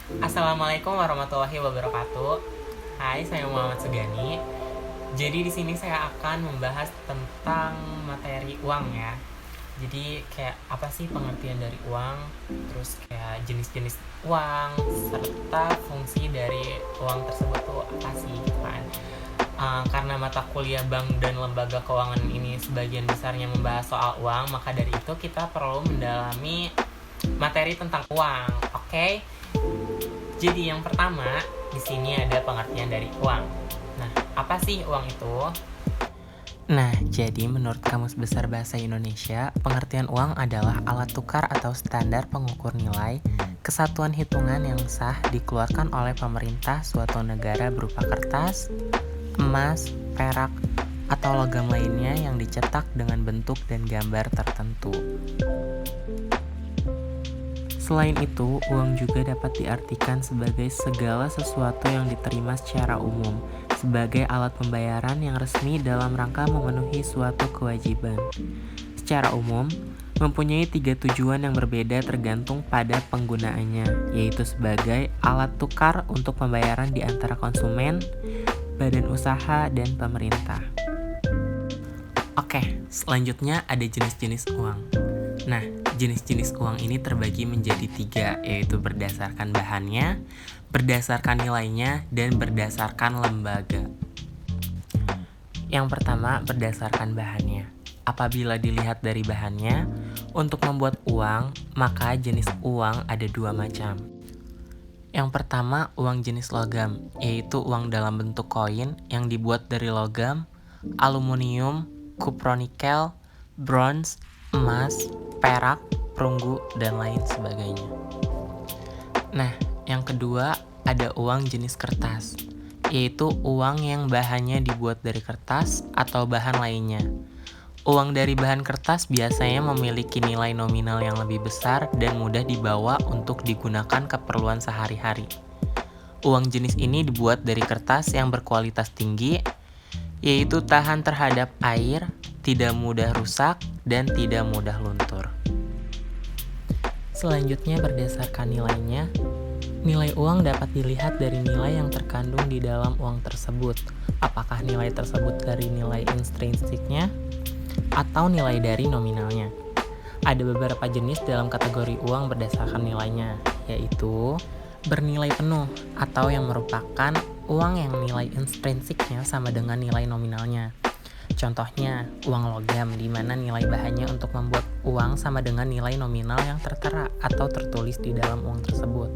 Assalamualaikum warahmatullahi wabarakatuh. Hai, saya Muhammad Sugani. Jadi di sini saya akan membahas tentang materi uang ya. Jadi kayak apa sih pengertian dari uang, terus kayak jenis-jenis uang, serta fungsi dari uang tersebut tuh apa sih gitu kan. Karena mata kuliah bank dan lembaga keuangan ini sebagian besarnya membahas soal uang, maka dari itu kita perlu mendalami materi tentang uang. Oke? Jadi yang pertama, di sini ada pengertian dari uang. Nah, apa sih uang itu? Nah, jadi menurut Kamus Besar Bahasa Indonesia, pengertian uang adalah alat tukar atau standar pengukur nilai, kesatuan hitungan yang sah dikeluarkan oleh pemerintah suatu negara berupa kertas, emas, perak, atau logam lainnya yang dicetak dengan bentuk dan gambar tertentu. Selain itu, uang juga dapat diartikan sebagai segala sesuatu yang diterima secara umum, sebagai alat pembayaran yang resmi dalam rangka memenuhi suatu kewajiban. Secara umum, mempunyai 3 tujuan yang berbeda tergantung pada penggunaannya, yaitu sebagai alat tukar untuk pembayaran di antara konsumen, badan usaha, dan pemerintah. Oke, selanjutnya ada jenis-jenis uang. Nah, jenis-jenis uang ini terbagi menjadi 3, yaitu berdasarkan bahannya, berdasarkan nilainya, dan berdasarkan lembaga. Yang pertama, berdasarkan bahannya. Apabila dilihat dari bahannya, untuk membuat uang, maka jenis uang ada 2 macam. Yang pertama, uang jenis logam, yaitu uang dalam bentuk koin yang dibuat dari logam, aluminium, kupronikel, bronze, emas, perak, perunggu, dan lain sebagainya. Nah, yang kedua ada uang jenis kertas, yaitu uang yang bahannya dibuat dari kertas atau bahan lainnya. Uang dari bahan kertas biasanya memiliki nilai nominal yang lebih besar dan mudah dibawa untuk digunakan keperluan sehari-hari. Uang jenis ini dibuat dari kertas yang berkualitas tinggi, yaitu tahan terhadap air, tidak mudah rusak, dan tidak mudah luntur. Selanjutnya berdasarkan nilainya, nilai uang dapat dilihat dari nilai yang terkandung di dalam uang tersebut. Apakah nilai tersebut dari nilai intrinsiknya atau nilai dari nominalnya? Ada beberapa jenis dalam kategori uang berdasarkan nilainya, yaitu bernilai penuh atau yang merupakan uang yang nilai intrinsiknya sama dengan nilai nominalnya. Contohnya, uang logam di mana nilai bahannya untuk membuat uang sama dengan nilai nominal yang tertera atau tertulis di dalam uang tersebut.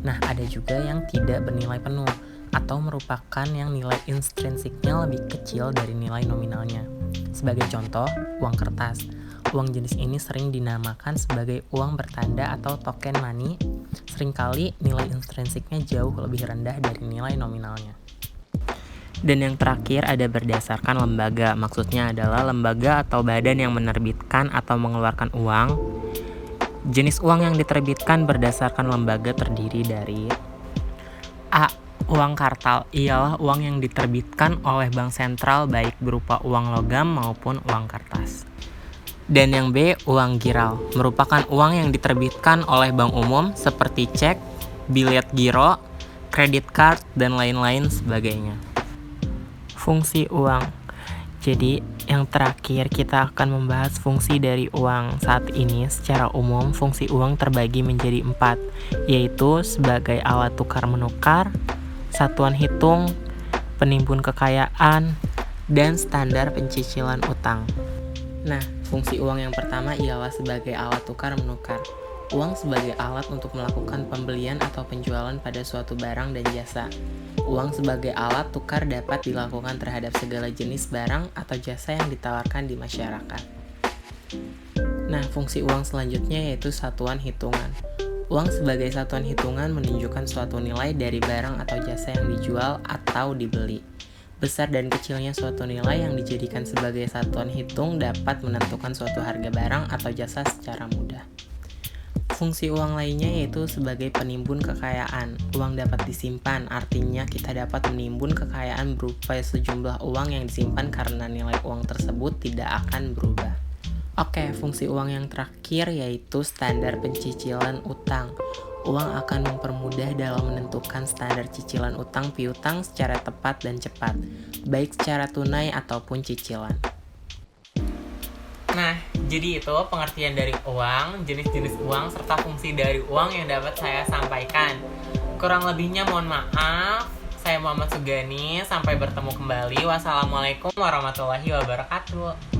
Nah, ada juga yang tidak bernilai penuh atau merupakan yang nilai intrinsiknya lebih kecil dari nilai nominalnya. Sebagai contoh, uang kertas. Uang jenis ini sering dinamakan sebagai uang bertanda atau token money. Seringkali nilai intrinsiknya jauh lebih rendah dari nilai nominalnya. Dan yang terakhir ada berdasarkan lembaga, maksudnya adalah lembaga atau badan yang menerbitkan atau mengeluarkan uang. Jenis uang yang diterbitkan berdasarkan lembaga terdiri dari A. Uang kartal, ialah uang yang diterbitkan oleh bank sentral baik berupa uang logam maupun uang kertas. Dan yang B. Uang giral, merupakan uang yang diterbitkan oleh bank umum seperti cek, bilet giro, kredit card, dan lain-lain sebagainya. Fungsi uang. Jadi, yang terakhir kita akan membahas fungsi dari uang. Saat ini, secara umum, fungsi uang terbagi menjadi 4, yaitu sebagai alat tukar-menukar, satuan hitung, penimbun kekayaan, dan standar pencicilan utang. Nah, fungsi uang yang pertama ialah sebagai alat tukar-menukar. Uang sebagai alat untuk melakukan pembelian atau penjualan pada suatu barang dan jasa. Uang sebagai alat tukar dapat dilakukan terhadap segala jenis barang atau jasa yang ditawarkan di masyarakat. Nah, fungsi uang selanjutnya yaitu satuan hitungan. Uang sebagai satuan hitungan menunjukkan suatu nilai dari barang atau jasa yang dijual atau dibeli. Besar dan kecilnya suatu nilai yang dijadikan sebagai satuan hitung dapat menentukan suatu harga barang atau jasa secara mudah. Fungsi uang lainnya yaitu sebagai penimbun kekayaan. Uang dapat disimpan, artinya kita dapat menimbun kekayaan berupa sejumlah uang yang disimpan karena nilai uang tersebut tidak akan berubah. Oke, fungsi uang yang terakhir yaitu standar pencicilan utang. Uang akan mempermudah dalam menentukan standar cicilan utang piutang secara tepat dan cepat, baik secara tunai ataupun cicilan. Nah, jadi itu pengertian dari uang, jenis-jenis uang, serta fungsi dari uang yang dapat saya sampaikan. Kurang lebihnya mohon maaf. Saya Muhammad Sugani, sampai bertemu kembali. Wassalamualaikum warahmatullahi wabarakatuh.